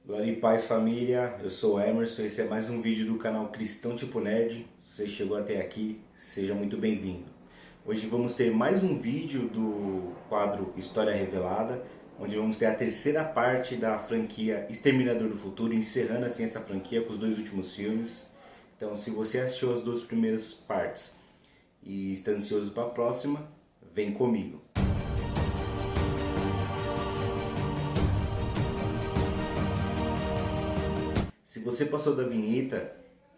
Glória e paz, família, eu sou o Emerson, esse é mais um vídeo do canal Cristão Tipo Nerd. Se você chegou até aqui, seja muito bem-vindo. Hoje vamos ter mais um vídeo do quadro História Revelada, onde vamos ter a terceira parte da franquia Exterminador do Futuro, encerrando assim essa franquia com os dois últimos filmes. Então, se você assistiu as duas primeiras partes e está ansioso para a próxima, vem comigo. Se você passou da vinheta,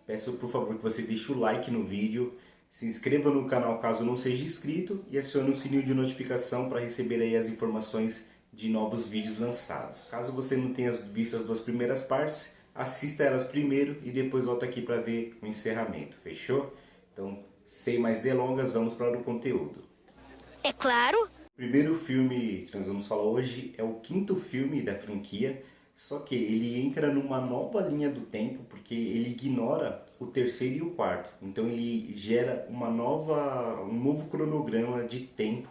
peço por favor que você deixe o like no vídeo, se inscreva no canal caso não seja inscrito e acione o sininho de notificação para receber aí as informações de novos vídeos lançados. Caso você não tenha visto as duas primeiras partes, assista elas primeiro e depois volta aqui para ver o encerramento, fechou? Então, sem mais delongas, vamos para o conteúdo. É claro. O primeiro filme que nós vamos falar hoje é o quinto filme da franquia, só que ele entra numa nova linha do tempo, porque ele ignora o terceiro e o quarto. Então ele gera um novo cronograma de tempo,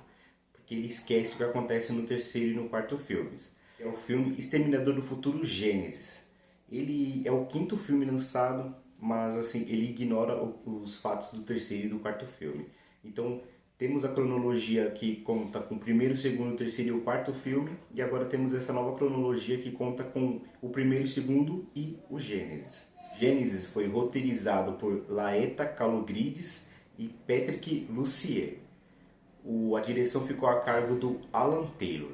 porque ele esquece o que acontece no terceiro e no quarto filmes. É o filme Exterminador do Futuro Gênesis. Ele é o quinto filme lançado, mas assim, ele ignora os fatos do terceiro e do quarto filme. Então, temos a cronologia que conta com o primeiro, o segundo, o terceiro e o quarto filme, e agora temos essa nova cronologia que conta com o primeiro, o segundo e o Gênesis. Gênesis foi roteirizado por Laeta Kalogridis e Patrick Lussier. A direção ficou a cargo do Alan Taylor.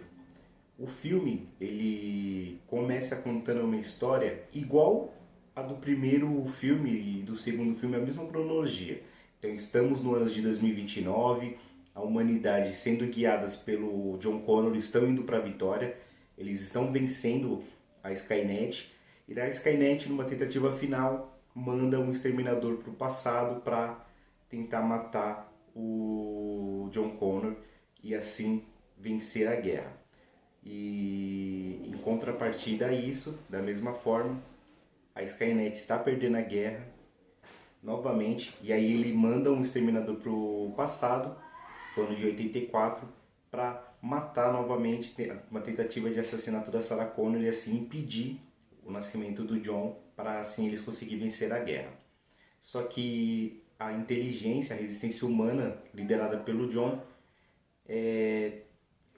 O filme ele começa contando uma história igual a do primeiro filme e do segundo filme, a mesma cronologia. Então estamos no ano de 2029, a humanidade sendo guiadas pelo John Connor estão indo para a vitória, eles estão vencendo a Skynet e a Skynet numa tentativa final manda um exterminador para o passado para tentar matar o John Connor e assim vencer a guerra. E em contrapartida a isso, da mesma forma, a Skynet está perdendo a guerra novamente, e aí ele manda um exterminador para o passado, no ano de 84, para matar novamente uma tentativa de assassinato da Sarah Connor e assim impedir o nascimento do John, para assim eles conseguirem vencer a guerra. Só que a inteligência, a resistência humana liderada pelo John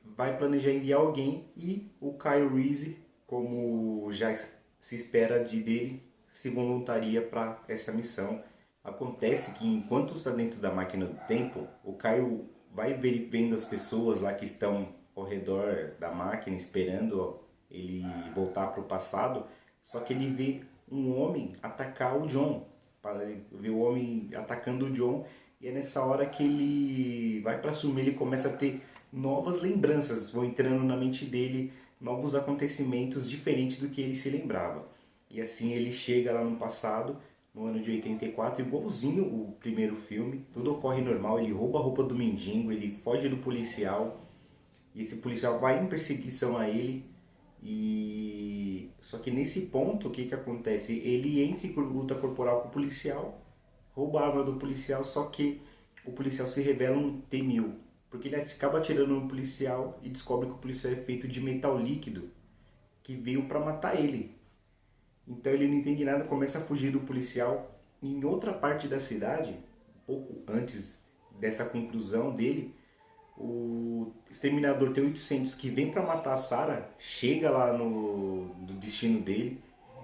vai planejar enviar alguém e o Kyle Reese, como já se espera dele, se voluntaria para essa missão. Acontece que enquanto está dentro da máquina do tempo, o Kyle vai vendo as pessoas lá que estão ao redor da máquina esperando ele voltar para o passado, só que ele vê um homem atacar o John, ele vê o homem atacando o John, e é nessa hora que ele vai para assumir, ele começa a ter novas lembranças, vão entrando na mente dele novos acontecimentos diferentes do que ele se lembrava. E assim ele chega lá no passado, no ano de 84, igualzinho o primeiro filme, tudo ocorre normal, ele rouba a roupa do mendigo, ele foge do policial, e esse policial vai em perseguição a ele, e só que nesse ponto o que que acontece? Ele entra em luta corporal com o policial, rouba a arma do policial, só que o policial se revela um T-1000, porque ele acaba atirando no policial e descobre que o policial é feito de metal líquido que veio para matar ele. Então ele não entende nada, começa a fugir do policial. E em outra parte da cidade, um pouco antes dessa conclusão dele, o exterminador T-800 que vem para matar a Sarah chega lá no destino dele.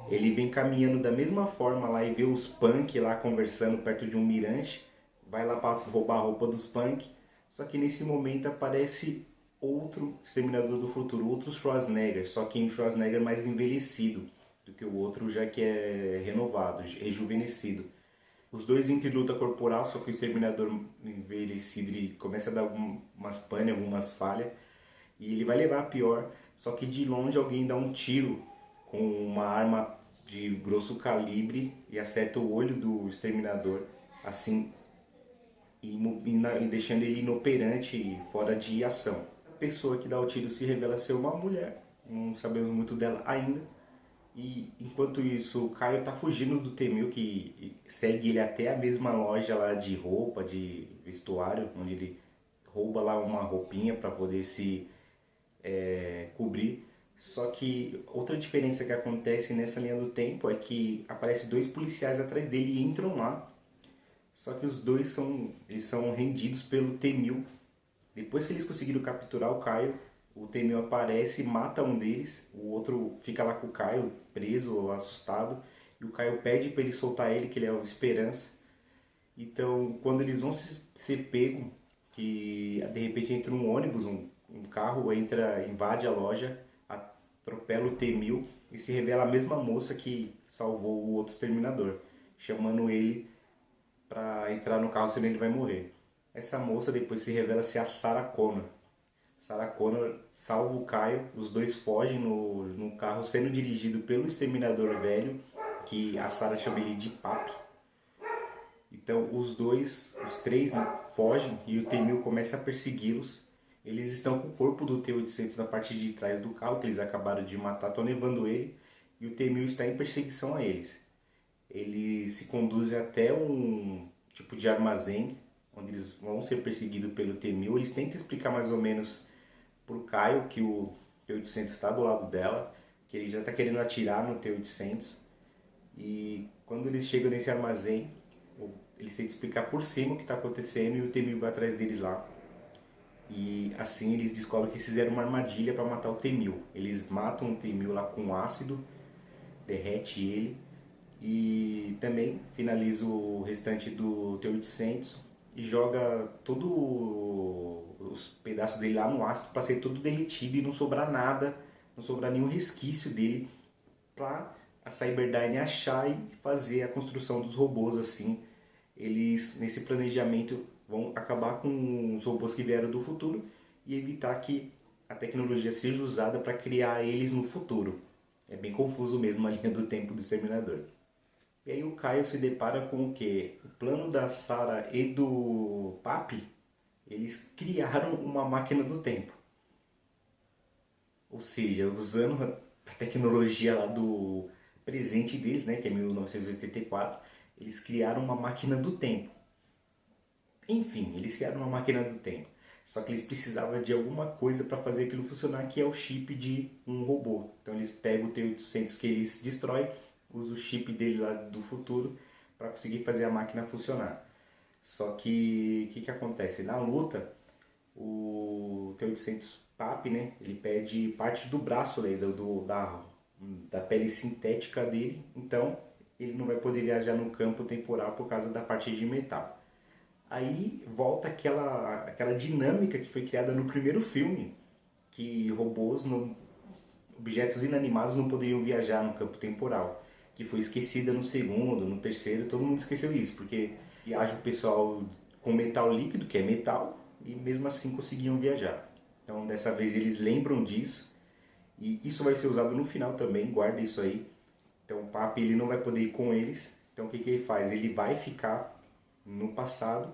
Ele vem caminhando da mesma forma lá e vê os punk lá conversando perto de um mirante. Vai lá para roubar a roupa dos punk. Só que nesse momento aparece outro Exterminador do Futuro, outro Schwarzenegger, só que um Schwarzenegger mais envelhecido do que o outro, já que é renovado, rejuvenescido. Os dois entram em luta corporal, só que o Exterminador envelhecido ele começa a dar algumas pane, algumas falhas, e ele vai levar a pior, só que de longe alguém dá um tiro com uma arma de grosso calibre e acerta o olho do Exterminador, assim, e deixando ele inoperante e fora de ação. A pessoa que dá o tiro se revela ser uma mulher, não sabemos muito dela ainda. E enquanto isso, o Caio tá fugindo do Temil, que segue ele até a mesma loja lá de roupa, de vestuário, onde ele rouba lá uma roupinha para poder se cobrir. Só que outra diferença que acontece nessa linha do tempo é que aparece dois policiais atrás dele e entram lá. Só que os dois são rendidos pelo T-1000. Depois que eles conseguiram capturar o Caio, o T-1000 aparece e mata um deles. O outro fica lá com o Caio, preso, assustado. E o Caio pede para ele soltar ele, que ele é o Esperança. Então, quando eles vão ser pego, que de repente entra um ônibus, um carro, invade a loja, atropela o T-1000 e se revela a mesma moça que salvou o outro exterminador, chamando ele para entrar no carro, senão ele vai morrer. Essa moça depois se revela ser a Sarah Connor. Sarah Connor salva o Caio, os dois fogem no carro sendo dirigido pelo exterminador velho, que a Sarah chama ele de Papi. Então os três, né, fogem e o T-1000 começa a persegui-los. Eles estão com o corpo do T-800 na parte de trás do carro, que eles acabaram de matar, estão levando ele, e o T-1000 está em perseguição a eles. Eles se conduzem até um tipo de armazém, onde eles vão ser perseguidos pelo T-1000. Eles tentam explicar mais ou menos pro Caio que o T-800 está do lado dela, que ele já está querendo atirar no T-800. E quando eles chegam nesse armazém, eles tentam explicar por cima o que está acontecendo e o T-1000 vai atrás deles lá. E assim eles descobrem que eles fizeram uma armadilha para matar o T-1000. Eles matam o T-1000 lá com ácido, derrete ele e também finaliza o restante do T-800 e joga todos os pedaços dele lá no ácido para ser tudo derretido e não sobrar nada, não sobrar nenhum resquício dele para a Cyberdyne achar e fazer a construção dos robôs assim. Eles, nesse planejamento, vão acabar com os robôs que vieram do futuro e evitar que a tecnologia seja usada para criar eles no futuro. É bem confuso mesmo a linha do tempo do Exterminador. E aí o Caio se depara com o quê? O plano da Sarah e do Papi, eles criaram uma máquina do tempo. Ou seja, usando a tecnologia lá do presente deles, né, que é 1984, eles criaram uma máquina do tempo. Enfim, eles criaram uma máquina do tempo. Só que eles precisavam de alguma coisa para fazer aquilo funcionar, que é o chip de um robô. Então eles pegam o T-800 que eles destroem, usam o chip dele lá do futuro para conseguir fazer a máquina funcionar. Só que o que acontece? Na luta, o T-800 PAP, né, ele perde parte do braço ali, da pele sintética dele, então ele não vai poder viajar no campo temporal por causa da parte de metal. Aí volta aquela dinâmica que foi criada no primeiro filme, que objetos inanimados não poderiam viajar no campo temporal, que foi esquecida no segundo, no terceiro, todo mundo esqueceu isso, porque viaja o pessoal com metal líquido, que é metal, e mesmo assim conseguiam viajar. Então dessa vez eles lembram disso, e isso vai ser usado no final também, guarda isso aí. Então o Papi ele não vai poder ir com eles, então o que ele faz? Ele vai ficar no passado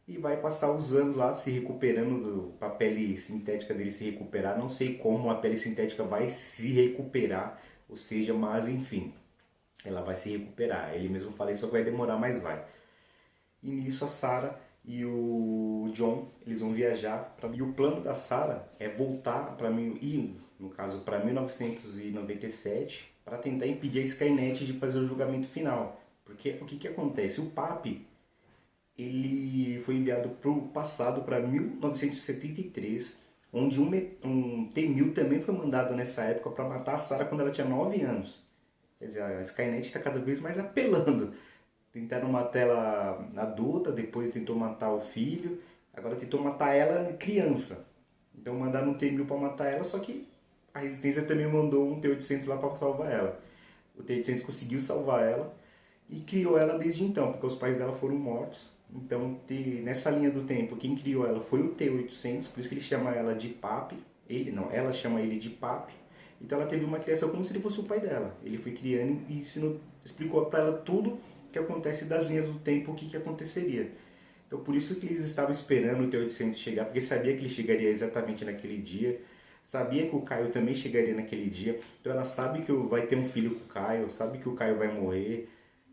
e vai passar os anos lá se recuperando, a pele sintética dele se recuperar. Não sei como a pele sintética vai se recuperar, ou seja, mas enfim, ela vai se recuperar. Ele mesmo fala isso, vai demorar, mas vai. E nisso a Sarah e o John, eles vão viajar e o plano da Sarah é voltar para mim, e no caso para 1997, para tentar impedir a Skynet de fazer o julgamento final. Porque o que acontece? O Papi ele foi enviado para o passado, para 1973, onde um T-1000 também foi mandado nessa época para matar a Sarah quando ela tinha 9 anos. Quer dizer, a Skynet está cada vez mais apelando. Tentaram matar ela adulta, depois tentou matar o filho, agora tentou matar ela criança. Então mandaram um T-1000 para matar ela, só que a Resistência também mandou um T-800 lá para salvar ela. O T-800 conseguiu salvar ela e criou ela desde então, porque os pais dela foram mortos. Então, nessa linha do tempo, quem criou ela foi o T-800, por isso que ele chama ela de Papi. Ela chama ele de Papi. Então ela teve uma criação como se ele fosse o pai dela. Ele foi criando e explicou para ela tudo que acontece das linhas do tempo, o que aconteceria. Então por isso que eles estavam esperando o T-800 chegar, porque sabia que ele chegaria exatamente naquele dia. Sabia que o Caio também chegaria naquele dia. Então ela sabe que vai ter um filho com o Caio, sabe que o Caio vai morrer,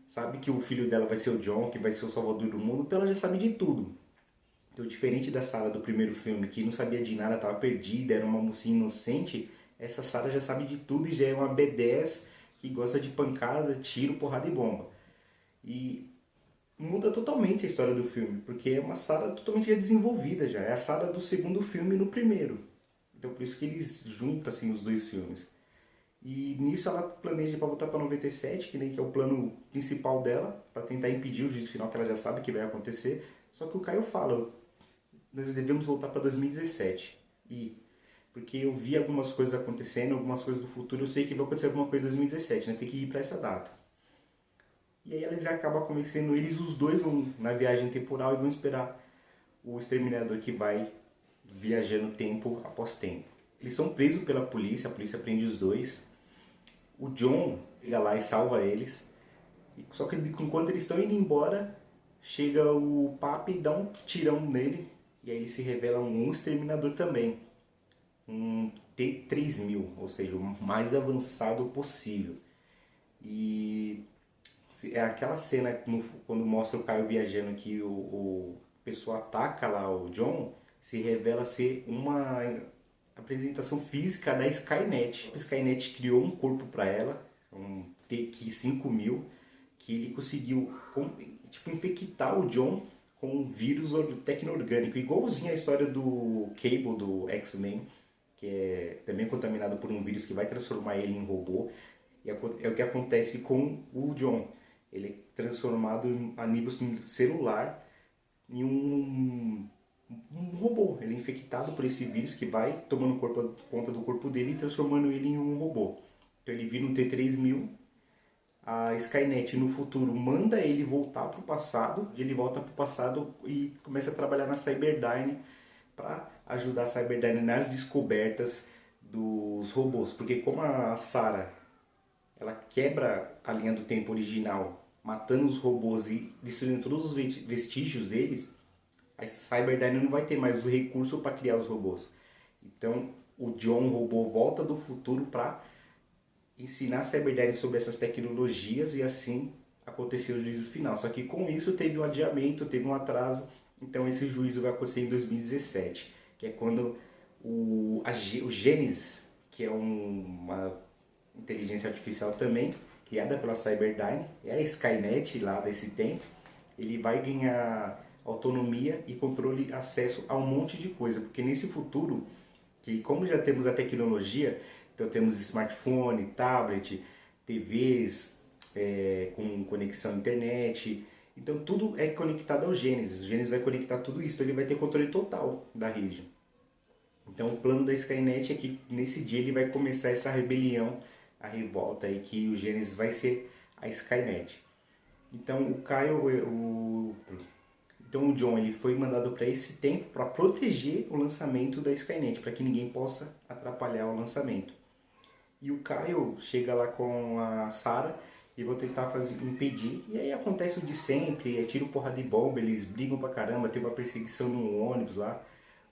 sabe que o filho dela vai ser o John, que vai ser o salvador do mundo, então ela já sabe de tudo. Então, diferente da Sarah do primeiro filme, que não sabia de nada, estava perdida, era uma mocinha inocente, essa Sarah já sabe de tudo e já é uma B10 que gosta de pancada, tiro, porrada e bomba. E muda totalmente a história do filme, porque é uma Sarah totalmente já desenvolvida já. É a Sarah do segundo filme no primeiro. Então por isso que eles juntam assim os dois filmes. E nisso ela planeja para voltar para 97, que é o plano principal dela, para tentar impedir o juízo final que ela já sabe que vai acontecer. Só que o Caio fala, nós devemos voltar para 2017. E porque eu vi algumas coisas acontecendo, algumas coisas do futuro, eu sei que vai acontecer alguma coisa em 2017, nós temos que ir para essa data. E aí eles acabam convencendo eles, os dois vão na viagem temporal e vão esperar o exterminador que vai viajando tempo após tempo. Eles são presos pela polícia, a polícia prende os dois. O John chega lá e salva eles. Só que enquanto eles estão indo embora, chega o Papi e dá um tirão nele. E aí ele se revela um exterminador também. Um T-3000, ou seja, o mais avançado possível. E é aquela cena quando mostra o Caio viajando que o pessoal ataca lá o John, se revela ser uma apresentação física da Skynet. A Skynet criou um corpo para ela, um TQ-5000, que ele conseguiu tipo, infectar o John com um vírus tecno-orgânico, igualzinho a história do Cable do X-Men, que é também contaminado por um vírus que vai transformar ele em robô. E é o que acontece com o John. Ele é transformado a nível celular em um robô. Ele é infectado por esse vírus que vai tomando conta do corpo dele e transformando ele em um robô. Então ele vira um T-3000. A Skynet no futuro manda ele voltar para o passado. Ele volta para o passado e começa a trabalhar na Cyberdyne para ajudar a Cyberdyne nas descobertas dos robôs. Porque como a Sarah ela quebra a linha do tempo original, matando os robôs e destruindo todos os vestígios deles, a Cyberdyne não vai ter mais o recurso para criar os robôs. Então o John robô volta do futuro para ensinar a Cyberdyne sobre essas tecnologias e assim aconteceu o juízo final. Só que com isso teve um adiamento, teve um atraso, então esse juízo vai acontecer em 2017, que é quando o Genesis, que é uma inteligência artificial também, criada pela Cyberdyne, é a Skynet lá desse tempo, ele vai ganhar autonomia e controle, acesso a um monte de coisa, porque nesse futuro, que como já temos a tecnologia, então temos smartphone, tablet, TVs com conexão à internet, então tudo é conectado ao Gênesis, o Gênesis vai conectar tudo isso, então ele vai ter controle total da rede. Então o plano da Skynet é que nesse dia ele vai começar essa rebelião, a revolta aí, que o Gênesis vai ser a Skynet. Então então o John ele foi mandado para esse tempo para proteger o lançamento da Skynet, para que ninguém possa atrapalhar o lançamento. E o Kyle chega lá com a Sarah e vão tentar impedir. E aí acontece o de sempre, é tiro, porrada de bomba, eles brigam pra caramba, tem uma perseguição no ônibus lá.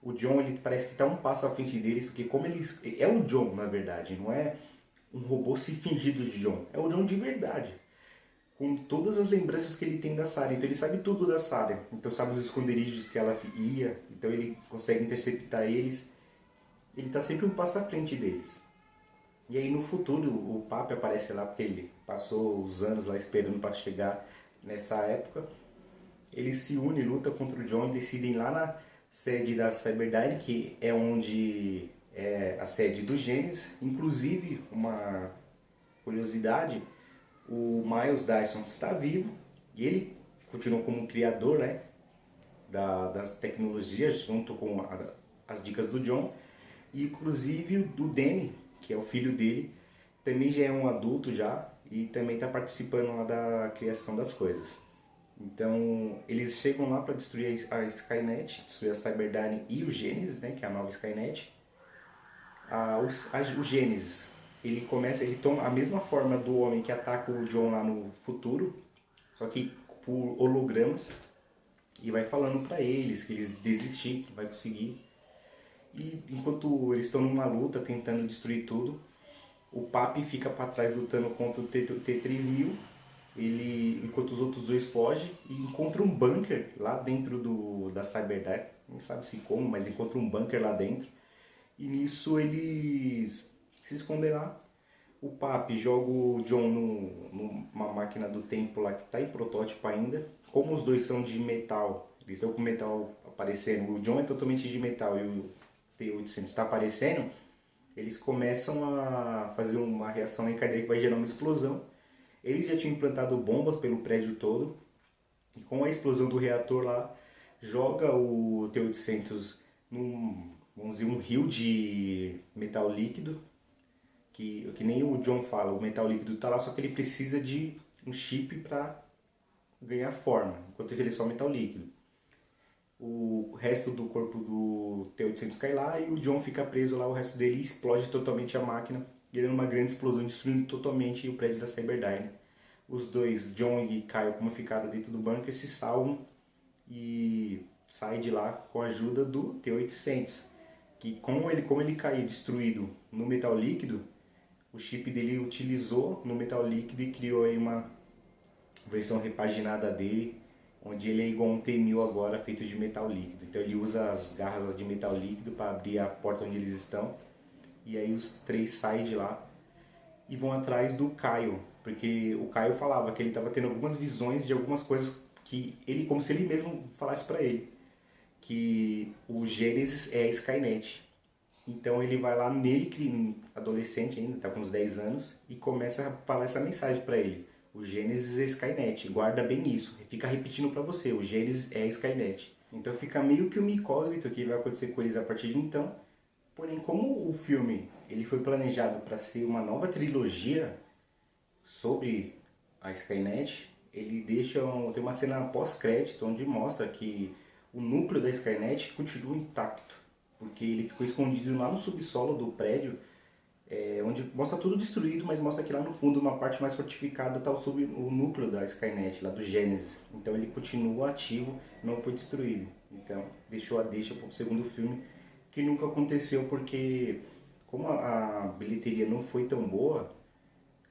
O John ele parece que tá um passo à frente deles, porque como eles... É o John, na verdade, não é um robô se fingido de John. É o John de verdade, com todas as lembranças que ele tem da Sarah. Então ele sabe tudo da Sarah. Então sabe os esconderijos que ela ia. Então ele consegue interceptar eles. Ele está sempre um passo à frente deles. E aí no futuro o Papi aparece lá, porque ele passou os anos lá esperando para chegar nessa época. Ele se une, luta contra o John e decidem ir lá na sede da Cyberdyne, que é onde é a sede do Gênesis. Inclusive, uma curiosidade, o Miles Dyson está vivo e ele continua como criador, né, das tecnologias, junto com as dicas do John. E inclusive o Danny, que é o filho dele, também já é um adulto já e também está participando lá da criação das coisas. Então eles chegam lá para destruir a Skynet, destruir a Cyberdyne e o Gênesis, né, que é a nova Skynet. O Gênesis, ele toma a mesma forma do homem que ataca o John lá no futuro, só que por hologramas, e vai falando para eles que eles desistir, que vai conseguir. E enquanto eles estão numa luta tentando destruir tudo, o Papi fica para trás lutando contra o T-3000, enquanto os outros dois fogem e encontra um bunker lá dentro da Cyberdyne, não sabe se como, mas encontra um bunker lá dentro. E nisso eles se esconder lá. O Papi joga o John numa máquina do tempo lá que está em protótipo ainda. Como os dois são de metal, eles estão com metal aparecendo, o John é totalmente de metal e o T-800 está aparecendo, eles começam a fazer uma reação em cadeia que vai gerar uma explosão. Eles já tinham implantado bombas pelo prédio todo, e com a explosão do reator lá, joga o T-800 vamos dizer, um rio de metal líquido, que nem o John fala, o metal líquido está lá, só que ele precisa de um chip para ganhar forma, enquanto isso ele é só metal líquido. O resto do corpo do T-800 cai lá e o John fica preso lá, o resto dele explode totalmente a máquina, gerando uma grande explosão, destruindo totalmente o prédio da Cyberdyne. Os dois, John e Kyle, como ficaram dentro do bunker, se salvam e saem de lá com a ajuda do T-800, que como ele caiu destruído no metal líquido, o chip dele utilizou no metal líquido e criou aí uma versão repaginada dele, onde ele é igual a um T-1000 agora, feito de metal líquido. Então ele usa as garras de metal líquido para abrir a porta onde eles estão, e aí os três saem de lá e vão atrás do Kyle, porque o Kyle falava que ele estava tendo algumas visões de algumas coisas que ele, como se ele mesmo falasse para ele, que o Gênesis é a Skynet. Então ele vai lá nele, adolescente ainda, tá com uns 10 anos, e começa a falar essa mensagem para ele. O Gênesis é a Skynet, guarda bem isso, fica repetindo para você, o Gênesis é a Skynet. Então fica meio que uma incógnita o que vai acontecer com eles a partir de então. Porém, como o filme ele foi planejado para ser uma nova trilogia sobre a Skynet, ele tem uma cena pós-crédito onde mostra que o núcleo da Skynet continua intacto, porque ele ficou escondido lá no subsolo do prédio, onde mostra tudo destruído, mas mostra que lá no fundo, uma parte mais fortificada, está o núcleo da Skynet, lá do Gênesis. Então ele continua ativo, não foi destruído. Então deixou a deixa para o segundo filme, que nunca aconteceu porque como a bilheteria não foi tão boa,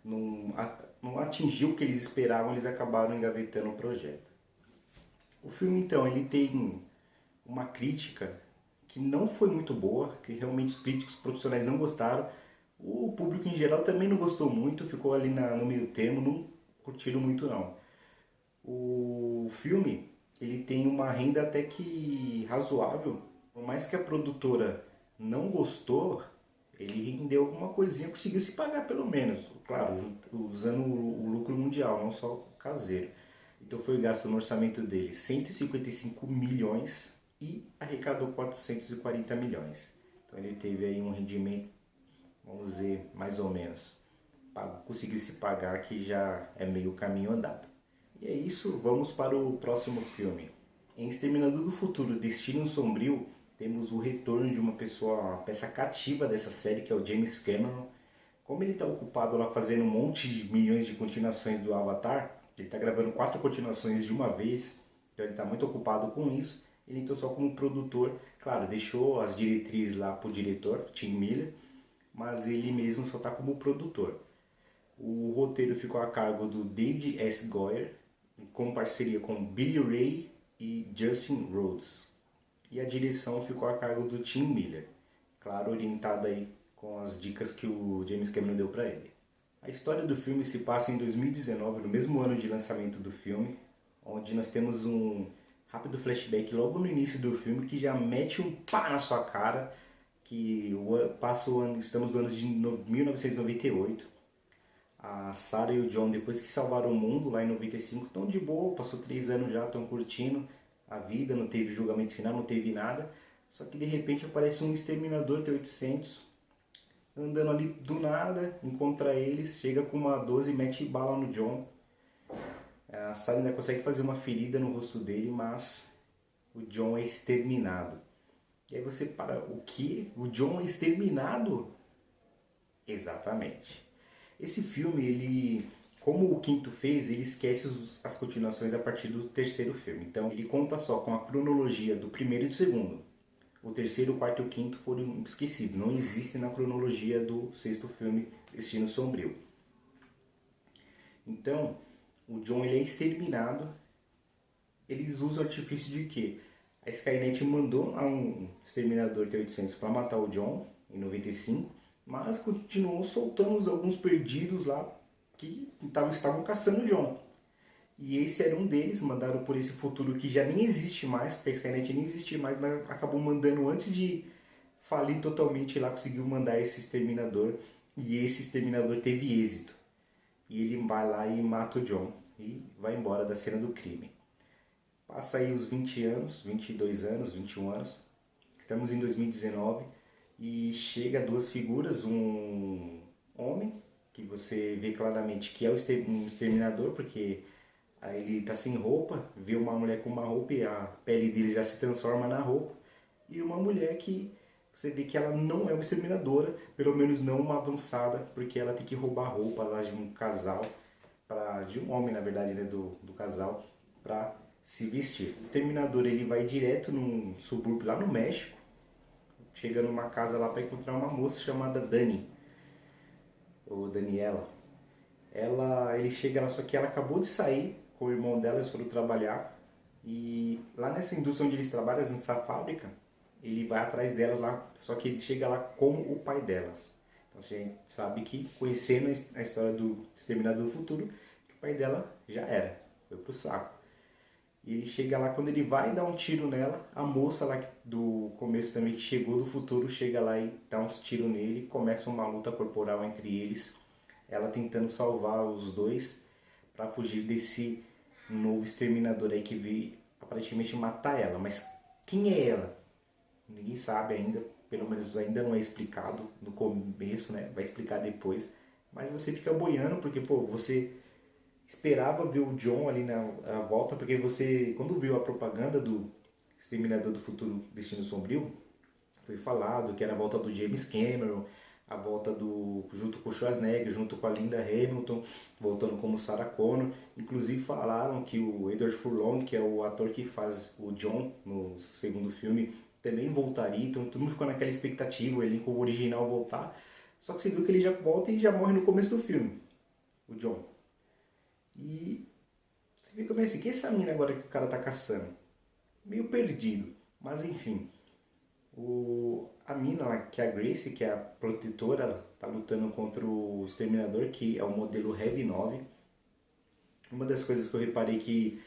não atingiu o que eles esperavam, eles acabaram engavetando o projeto. O filme então, ele tem uma crítica que não foi muito boa, que realmente os críticos profissionais não gostaram, o público em geral também não gostou muito, ficou ali no meio termo, não curtiram muito não. O filme, ele tem uma renda até que razoável, por mais que a produtora não gostou, ele rendeu alguma coisinha, conseguiu se pagar pelo menos, claro, usando o lucro mundial, não só o caseiro. Então foi gasto no orçamento dele 155 milhões e arrecadou 440 milhões. Então ele teve aí um rendimento, vamos dizer, mais ou menos. Conseguiu se pagar, que já é meio caminho andado. E é isso, vamos para o próximo filme. Em Exterminador do Futuro, Destino Sombrio, temos o retorno de uma peça cativa dessa série, que é o James Cameron. Como ele está ocupado lá fazendo um monte de milhões de continuações do Avatar, ele está gravando 4 continuações de uma vez, então ele está muito ocupado com isso. Ele entrou só como produtor, claro, deixou as diretrizes lá para o diretor, Tim Miller, mas ele mesmo só está como produtor. O roteiro ficou a cargo do David S. Goyer, com parceria com Billy Ray e Justin Rhodes. E a direção ficou a cargo do Tim Miller, claro, orientada aí com as dicas que o James Cameron deu para ele. A história do filme se passa em 2019, no mesmo ano de lançamento do filme, onde nós temos um rápido flashback logo no início do filme que já mete um pá na sua cara, que estamos no ano de 1998. A Sarah e o John, depois que salvaram o mundo lá em 95, estão de boa, passou 3 anos já, estão curtindo a vida, não teve julgamento final, não teve nada. Só que de repente aparece um exterminador T-800 andando ali do nada, encontra eles, chega com uma 12 e mete bala no John. A Sarah ainda consegue fazer uma ferida no rosto dele, mas o John é exterminado. E aí você para, o que? O John é exterminado? Exatamente. Esse filme, ele, como o quinto fez, ele esquece as continuações a partir do terceiro filme. Então ele conta só com a cronologia do primeiro e do segundo. O terceiro, o quarto e o quinto foram esquecidos. Não existem na cronologia do sexto filme, Destino Sombrio. Então, o John ele é exterminado. Eles usam o artifício de quê? A Skynet mandou um exterminador T-800 para matar o John, em 95. mas continuou soltando alguns perdidos lá que estavam caçando o John. E esse era um deles, mandaram por esse futuro que já nem existe mais, porque a Skynet nem existe mais, mas acabou mandando antes de falir totalmente lá, conseguiu mandar esse exterminador, e esse exterminador teve êxito. E ele vai lá e mata o John, e vai embora da cena do crime. Passa aí os 20 anos, 22 anos, 21 anos, estamos em 2019, e chega duas figuras, um homem, que você vê claramente que é um exterminador, porque aí ele tá sem roupa, vê uma mulher com uma roupa e a pele dele já se transforma na roupa. E uma mulher que você vê que ela não é uma exterminadora, pelo menos não uma avançada, porque ela tem que roubar roupa lá de um casal, de um homem na verdade, né, do casal, para se vestir. O exterminador ele vai direto num subúrbio lá no México, chega numa casa lá para encontrar uma moça chamada Dani, ou Daniela. Ele chega lá, só que ela acabou de sair com o irmão dela, eles foram trabalhar. E lá nessa indústria onde eles trabalham, nessa fábrica, ele vai atrás delas lá, só que ele chega lá com o pai delas. Então a gente sabe que, conhecendo a história do Exterminador do Futuro, que o pai dela já era, foi pro saco. E ele chega lá, quando ele vai dar um tiro nela, a moça lá do começo também, que chegou do futuro, chega lá e dá uns tiros nele, começa uma luta corporal entre eles, ela tentando salvar os dois para fugir desse novo exterminador aí que veio aparentemente matar ela. Mas quem é ela? Ninguém sabe ainda, pelo menos ainda não é explicado no começo, né? Vai explicar depois. Mas você fica boiando porque, pô, você esperava ver o John ali na volta, porque você, quando viu a propaganda do Exterminador do Futuro Destino Sombrio, foi falado que era a volta do James Cameron, a volta junto com o Schwarzenegger, junto com a Linda Hamilton, voltando como Sarah Connor. Inclusive falaram que o Edward Furlong, que é o ator que faz o John no segundo filme, também voltaria. Então todo mundo ficou naquela expectativa, o elenco original voltar. Só que você viu que ele já volta e já morre no começo do filme, o John. E você fica meio assim, quem é essa mina agora que o cara tá caçando? Meio perdido, mas enfim. A mina lá, que é a Grace, que é a protetora, ela tá lutando contra o Exterminador, que é o modelo Heavy 9. Uma das coisas que eu reparei que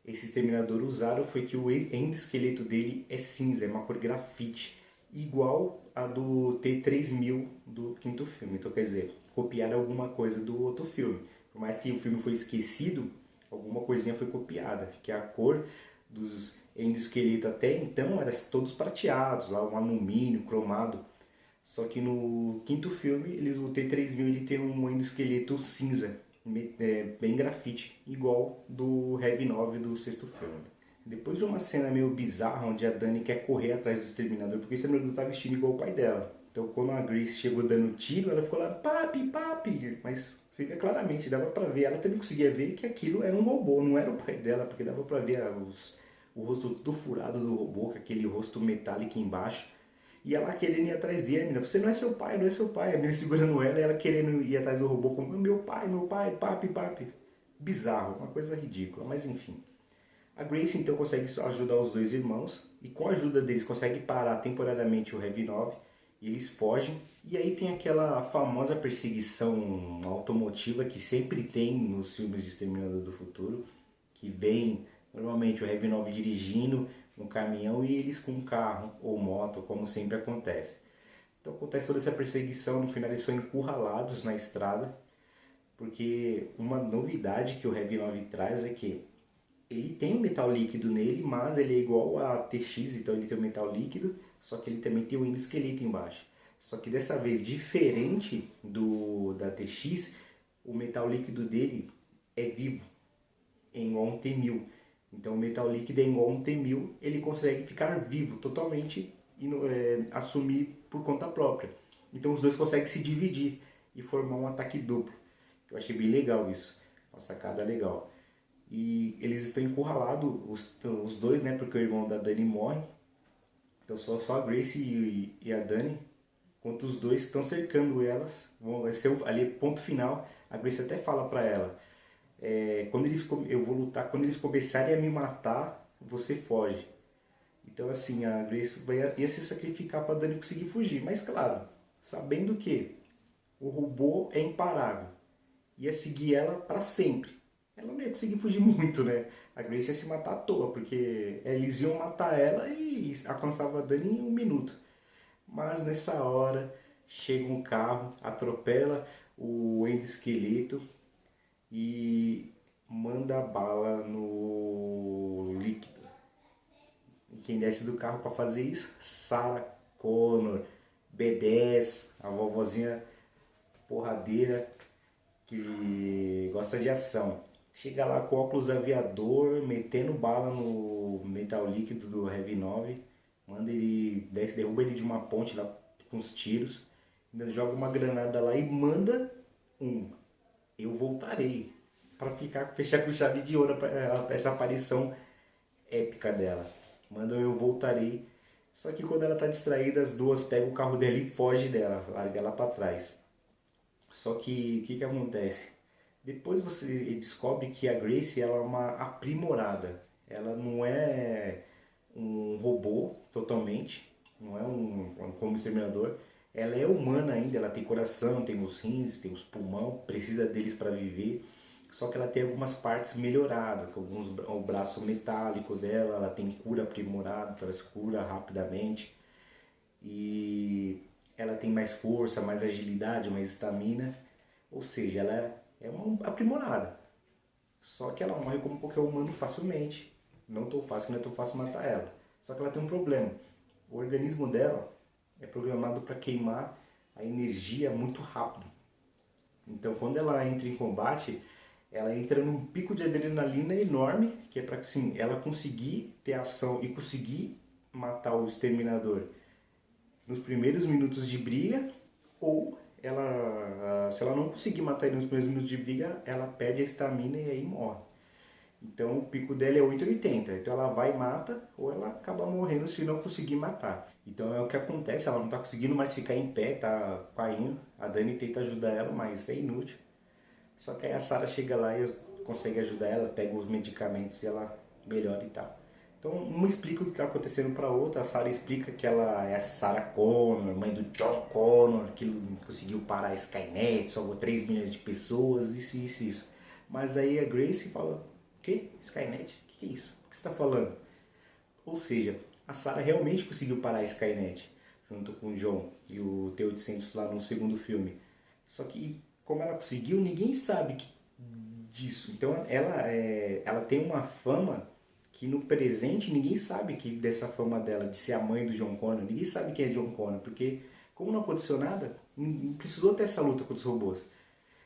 esse Exterminador usaram foi que o endoesqueleto dele é cinza, é uma cor grafite, igual a do T-3000 do quinto filme. Então quer dizer, copiaram alguma coisa do outro filme. Por mais que o filme foi esquecido, alguma coisinha foi copiada, que a cor dos endoesqueletos até então eram todos prateados, lá um alumínio, cromado. Só que no quinto filme, o T-3000 ele tem um endoesqueleto cinza, bem grafite, igual do Heavy 9 do sexto filme. Depois de uma cena meio bizarra, onde a Dani quer correr atrás do Exterminador, porque o Exterminador tá vestido igual o pai dela. Então quando a Grace chegou dando tiro, ela ficou lá, papi, papi, mas você vê claramente, dava pra ver, ela também conseguia ver que aquilo era um robô, não era o pai dela, porque dava pra ver o rosto todo furado do robô, com aquele rosto metálico embaixo. E ela querendo ir atrás dele, a menina, você não é seu pai, não é seu pai. A menina segurando ela e ela querendo ir atrás do robô como meu pai, papi, papi. Bizarro, uma coisa ridícula, mas enfim. A Grace então consegue ajudar os dois irmãos e com a ajuda deles consegue parar temporariamente o Heavy 9 e eles fogem. E aí tem aquela famosa perseguição automotiva que sempre tem nos filmes de Exterminador do Futuro, que vem normalmente o Heavy 9 dirigindo um caminhão e eles com um carro ou moto, como sempre acontece. Então acontece toda essa perseguição, no final eles são encurralados na estrada, porque uma novidade que o Heavy 9 traz é que ele tem um metal líquido nele, mas ele é igual a TX, então ele tem um metal líquido, só que ele também tem um endoesqueleto embaixo. Só que dessa vez, diferente da TX, o metal líquido dele é vivo, é igual a um T-1000. Então o metal líquido é igual a um T-1000, ele consegue ficar vivo totalmente e assumir por conta própria. Então os dois conseguem se dividir e formar um ataque duplo. Eu achei bem legal isso, uma sacada legal. E eles estão encurralados, os dois, né, porque o irmão da Dani morre. Então só a Grace e a Dani, enquanto os dois estão cercando elas, vai ser ali ponto final. A Grace até fala pra ela, eu vou lutar, quando eles começarem a me matar, você foge. Então assim, a Grace ia se sacrificar pra Dani conseguir fugir, mas claro, sabendo que o robô é imparável, ia seguir ela para sempre. Ela não ia conseguir fugir muito, né? A Grace ia se matar à toa, porque eles iam matar ela e alcançava a Dani em 1 minuto. Mas nessa hora chega um carro, atropela o endoesqueleto e manda bala no líquido. E quem desce do carro para fazer isso? Sarah Connor, B10, a vovozinha porradeira que gosta de ação. Chega lá com óculos aviador, metendo bala no metal líquido do Heavy 9, manda ele, desce, derruba ele de uma ponte lá com os tiros, ainda joga uma granada lá e manda um eu voltarei para fechar com chave de ouro essa aparição épica dela. Manda eu voltarei. Só que quando ela tá distraída, as duas pegam o carro dela e fogem dela, larga ela para trás. Só que o que acontece? Depois você descobre que a Grace ela é uma aprimorada. Ela não é um robô totalmente, não é como exterminador. Ela é humana ainda, ela tem coração, tem os rins, tem os pulmão, precisa deles para viver. Só que ela tem algumas partes melhoradas, o braço metálico dela, ela tem cura aprimorada, então ela se cura rapidamente. E ela tem mais força, mais agilidade, mais estamina. Ou seja, ela é uma aprimorada. Só que ela morre como qualquer humano facilmente. Não tão fácil, não é tão fácil matar ela. Só que ela tem um problema. O organismo dela é programado para queimar a energia muito rápido. Então quando ela entra em combate, ela entra num pico de adrenalina enorme, que é para assim, ela conseguir ter ação e conseguir matar o exterminador nos primeiros minutos de briga, ou ela, se ela não conseguir matar ele nos primeiros minutos de briga, ela perde a estamina e aí morre. Então o pico dela é 880. Então ela vai e mata, ou ela acaba morrendo se não conseguir matar. Então é o que acontece, ela não está conseguindo mais ficar em pé, tá caindo. A Dani tenta ajudar ela, mas é inútil. Só que aí a Sarah chega lá e consegue ajudar ela, pega os medicamentos e ela melhora e tal. Então uma explica o que está acontecendo para a outra, a Sarah explica que ela é a Sarah Connor, mãe do John Connor, que conseguiu parar a Skynet, salvou 3 milhões de pessoas, isso. Mas aí a Grace fala, o que? Skynet? O que é isso? O que você está falando? Ou seja, a Sarah realmente conseguiu parar a Skynet, junto com o John e o T-800 lá no segundo filme. Só que como ela conseguiu, ninguém sabe disso. Então ela tem uma fama que no presente ninguém sabe que dessa fama dela de ser a mãe do John Connor. Ninguém sabe quem é John Connor, porque como não aconteceu nada, não precisou ter essa luta contra os robôs.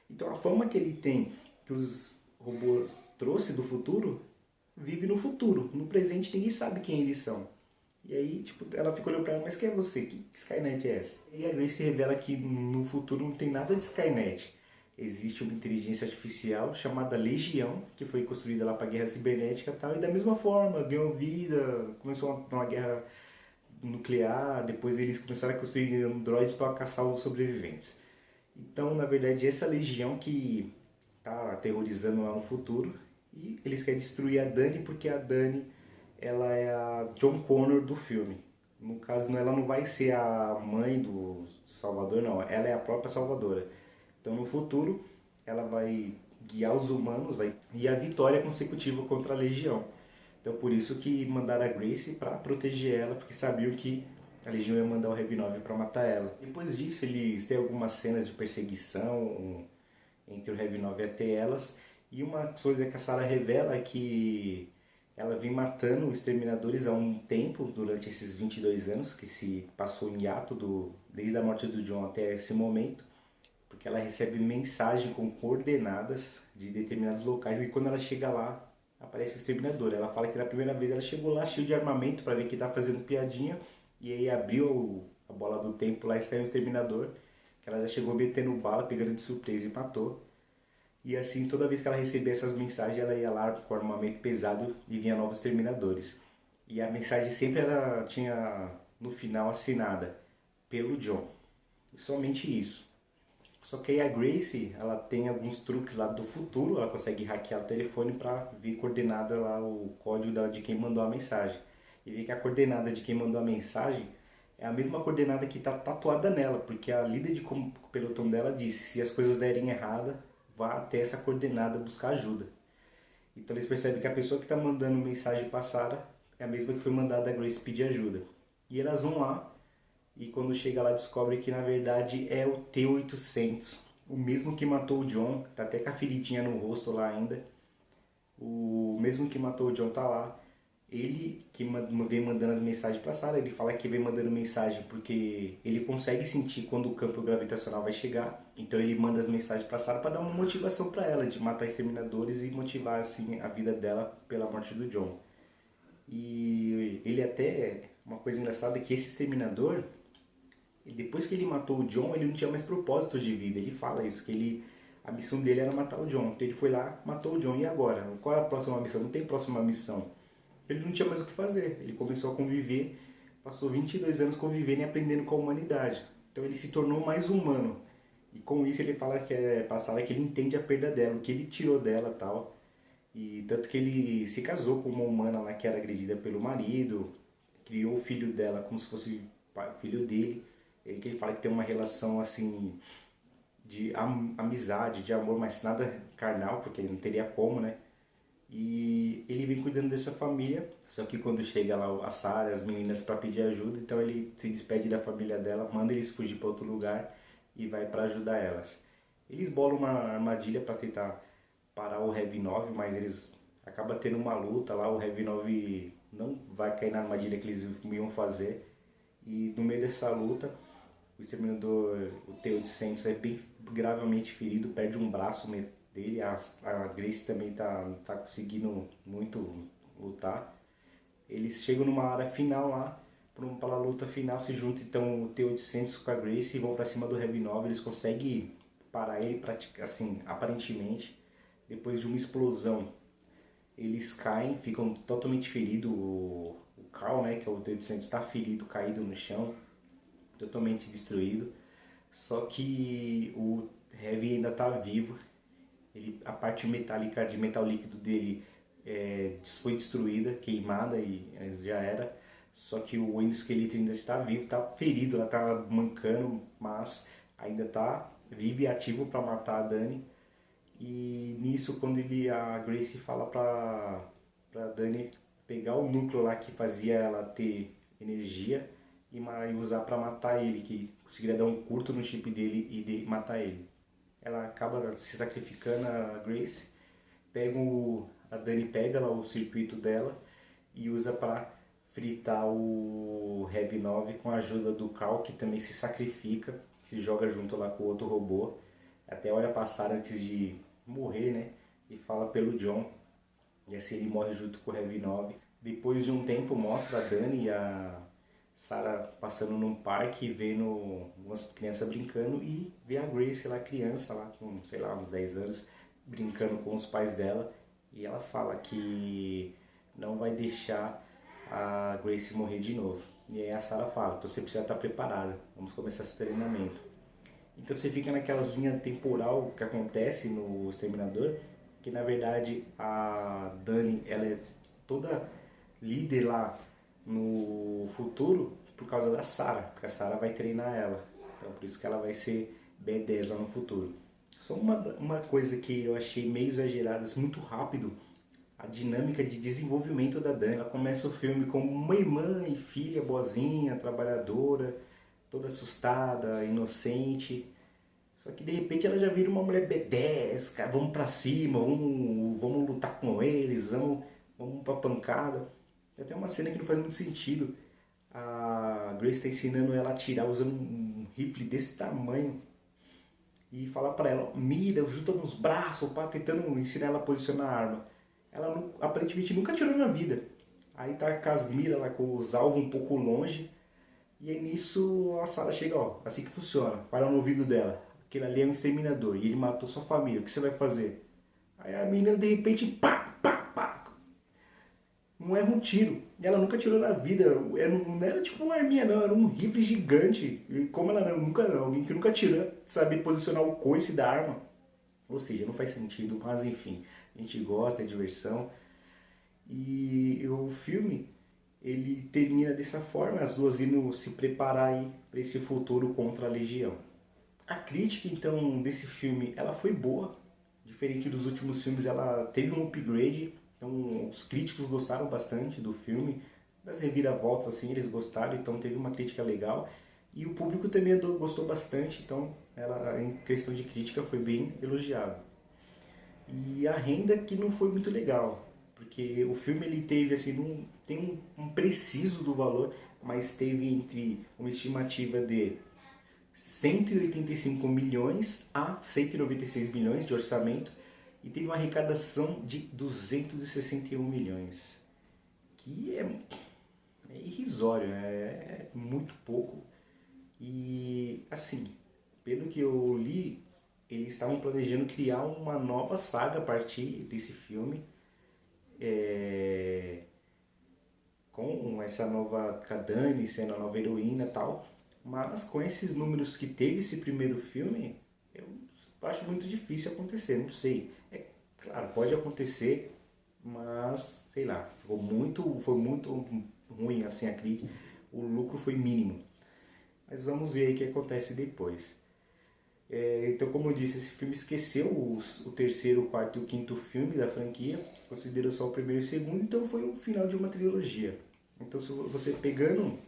Então a fama que ele tem, que os robôs trouxe do futuro, vive no futuro. No presente ninguém sabe quem eles são. E aí, tipo, ela fica olhando pra ela, mas quem é você? Que Skynet é essa? E a Grace revela que no futuro não tem nada de Skynet. Existe uma inteligência artificial chamada Legião, que foi construída lá para a guerra cibernética e tal, e da mesma forma, ganhou vida, começou uma guerra nuclear, depois eles começaram a construir androides para caçar os sobreviventes. Então, na verdade, essa Legião que está aterrorizando lá no futuro, e eles querem destruir a Dani porque a Dani ela é a John Connor do filme. No caso, ela não vai ser a mãe do Salvador, não. Ela é a própria Salvadora. Então, no futuro, ela vai guiar os humanos e a vitória consecutiva contra a Legião. Então, por isso que mandaram a Grace para proteger ela, porque sabiam que a Legião ia mandar o Heavy 9 para matar ela. Depois disso, eles têm algumas cenas de perseguição entre o Heavy 9 até elas. E uma coisa que a Sarah revela é que ela vem matando exterminadores há um tempo, durante esses 22 anos, que se passou em hiato desde a morte do John até esse momento, porque ela recebe mensagem com coordenadas de determinados locais e quando ela chega lá, aparece o exterminador. Ela fala que na primeira vez ela chegou lá cheio de armamento para ver que tá fazendo piadinha e aí abriu a bola do tempo lá e saiu o exterminador, que ela já chegou metendo bala, pegando de surpresa e matou. E assim, toda vez que ela recebia essas mensagens, ela ia lá com armamento pesado e vinha novos exterminadores. E a mensagem sempre tinha no final assinada pelo John. E somente isso. Só que aí a Grace, ela tem alguns truques lá do futuro, ela consegue hackear o telefone para ver coordenada lá o código de quem mandou a mensagem. E vê que a coordenada de quem mandou a mensagem é a mesma coordenada que está tatuada nela, porque a líder de pelotão dela disse, se as coisas derem errada, vá até essa coordenada buscar ajuda. Então eles percebem que a pessoa que está mandando mensagem para Sarah é a mesma que foi mandada a Grace pedir ajuda. E elas vão lá e quando chega lá descobre que na verdade é o T-800, o mesmo que matou o John, tá até com a feridinha no rosto lá ainda. O mesmo que matou o John tá lá. Ele que vem mandando as mensagens para Sarah, ele fala que vem mandando mensagem porque ele consegue sentir quando o campo gravitacional vai chegar. Então ele manda as mensagens para Sarah para dar uma motivação para ela de matar exterminadores e motivar assim a vida dela pela morte do John. E ele até, uma coisa engraçada é que esse exterminador, depois que ele matou o John, ele não tinha mais propósito de vida. Ele fala isso, que a missão dele era matar o John. Então ele foi lá, matou o John. E agora? Qual é a próxima missão? Não tem próxima missão. Ele não tinha mais o que fazer. Ele começou a conviver, passou 22 anos convivendo e aprendendo com a humanidade. Então ele se tornou mais humano. E com isso ele fala que que ele entende a perda dela, o que ele tirou dela e tal. E tanto que ele se casou com uma humana lá que era agredida pelo marido, criou o filho dela como se fosse o filho dele. Ele fala que tem uma relação assim de amizade, de amor, mas nada carnal, porque não teria como, né? E ele vem cuidando dessa família, só que quando chega lá a Sarah, as meninas para pedir ajuda, então ele se despede da família dela, manda eles fugir para outro lugar e vai para ajudar elas. Eles bolam uma armadilha para tentar parar o Heavy 9, mas eles acabam tendo uma luta lá, o Heavy 9 não vai cair na armadilha que eles iam fazer. E no meio dessa luta, o exterminador, o T-800, é bem gravemente ferido, perde um braço dele, a Grace também tá conseguindo muito lutar. Eles chegam numa área final lá, para a luta final, se juntam então o T-800 com a Grace e vão para cima do Heavy 9, eles conseguem parar ele, assim, aparentemente, depois de uma explosão. Eles caem, ficam totalmente feridos, o Carl, né, que é o T-800, está ferido, caído no chão, totalmente destruído. Só que o Heavy ainda está vivo. A parte metálica de metal líquido dele foi destruída, queimada e já era. Só que o endoesqueleto ainda está vivo, está ferido, ela está mancando, mas ainda está vivo e ativo para matar a Dani. E nisso, quando a Grace fala para Dani pegar o núcleo lá que fazia ela ter energia e usar para matar ele, que conseguiria dar um curto no chip dele e matar ele. Ela acaba se sacrificando, a Grace, a Dani pega lá o circuito dela e usa para fritar o Heavy 9 com a ajuda do Carl, que também se sacrifica, se joga junto lá com o outro robô. Até olha passar antes de morrer, né? E fala pelo John. E assim ele morre junto com o Heavy 9. Depois de um tempo mostra a Dani e a Sarah passando num parque, vendo umas crianças brincando e vê a Grace lá, criança lá com, sei lá, uns 10 anos, brincando com os pais dela. E ela fala que não vai deixar a Grace morrer de novo. E aí a Sarah fala, então você precisa estar preparada, vamos começar esse treinamento. Então você fica naquelas linhas temporal que acontece no Exterminador, que na verdade a Dani, ela é toda líder lá no futuro por causa da Sarah, porque a Sarah vai treinar ela. Então por isso que ela vai ser B10 lá no futuro. Só uma coisa que eu achei meio exagerada, assim, muito rápido, a dinâmica de desenvolvimento da Dani. Ela começa o filme como uma irmã e filha boazinha, trabalhadora, toda assustada, inocente. Só que de repente ela já vira uma mulher B10, cara, vamos pra cima, vamos lutar com eles, vamos pra pancada. Tem até uma cena que não faz muito sentido. A Grace está ensinando ela a atirar usando um rifle desse tamanho. E fala pra ela, mira, junta nos braços, tentando ensinar ela a posicionar a arma. Ela aparentemente nunca atirou na vida. Aí tá com as miras lá, com os alvos um pouco longe. E aí nisso a Sarah chega, ó, assim que funciona, para no ouvido dela. Aquele ali é um exterminador e ele matou sua família, o que você vai fazer? Aí a menina de repente, pá, pá, pá, não erra um tiro. E ela nunca tirou na vida, não era tipo uma arminha não, era um rifle gigante. E como ela alguém que nunca tirou, sabe posicionar o coice da arma. Ou seja, não faz sentido, mas enfim, a gente gosta, é diversão. E o filme, ele termina dessa forma, as duas indo se preparar para esse futuro contra a Legião. A crítica, então, desse filme, ela foi boa. Diferente dos últimos filmes, ela teve um upgrade. Então, os críticos gostaram bastante do filme. Das reviravoltas, assim, eles gostaram. Então, teve uma crítica legal. E o público também gostou bastante. Então, ela, em questão de crítica, foi bem elogiada. E a renda que não foi muito legal. Porque o filme, ele teve, assim, não tem um preciso do valor, mas teve entre uma estimativa de 185 milhões a 196 milhões de orçamento e teve uma arrecadação de 261 milhões, que é irrisório, é muito pouco. E assim, pelo que eu li, eles estavam planejando criar uma nova saga a partir desse filme, com essa nova Kadani sendo a nova heroína e tal. Mas com esses números que teve esse primeiro filme, eu acho muito difícil acontecer, não sei. É claro, pode acontecer, mas sei lá, foi muito ruim assim a crítica, o lucro foi mínimo. Mas vamos ver aí o que acontece depois. Então, como eu disse, esse filme esqueceu o terceiro, o quarto e o quinto filme da franquia, considerou só o primeiro e o segundo, então foi o final de uma trilogia. Então, se você pegando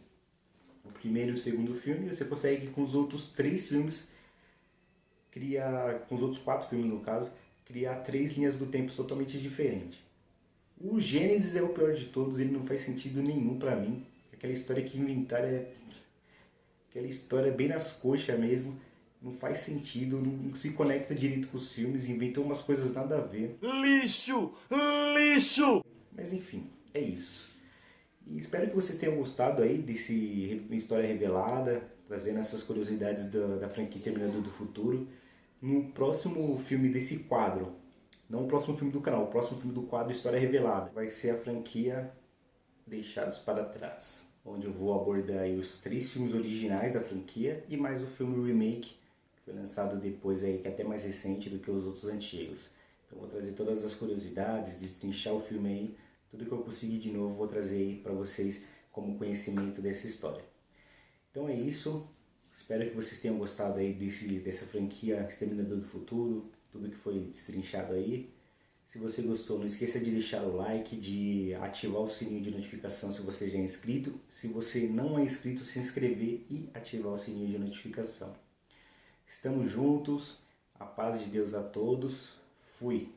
o primeiro e o segundo filme, você consegue com os outros três filmes criar, com os outros quatro filmes no caso, criar três linhas do tempo totalmente diferentes. O Gênesis é o pior de todos, ele não faz sentido nenhum pra mim. Aquela história que inventaram aquela história bem nas coxas mesmo, não faz sentido, não se conecta direito com os filmes, inventam umas coisas nada a ver. Lixo! Lixo! Mas enfim, é isso. E espero que vocês tenham gostado aí desse História Revelada, trazendo essas curiosidades da franquia Exterminador do Futuro. No próximo filme desse quadro, não o próximo filme do canal, o próximo filme do quadro História Revelada, vai ser a franquia Deixados para Trás, onde eu vou abordar aí os três filmes originais da franquia e mais o filme remake, que foi lançado depois aí, que é até mais recente do que os outros antigos. Então vou trazer todas as curiosidades, destrinchar o filme aí, tudo que eu conseguir de novo vou trazer aí para vocês como conhecimento dessa história. Então é isso, espero que vocês tenham gostado aí dessa franquia Exterminador do Futuro, tudo que foi destrinchado aí. Se você gostou, não esqueça de deixar o like, de ativar o sininho de notificação se você já é inscrito. Se você não é inscrito, se inscrever e ativar o sininho de notificação. Estamos juntos, a paz de Deus a todos, fui!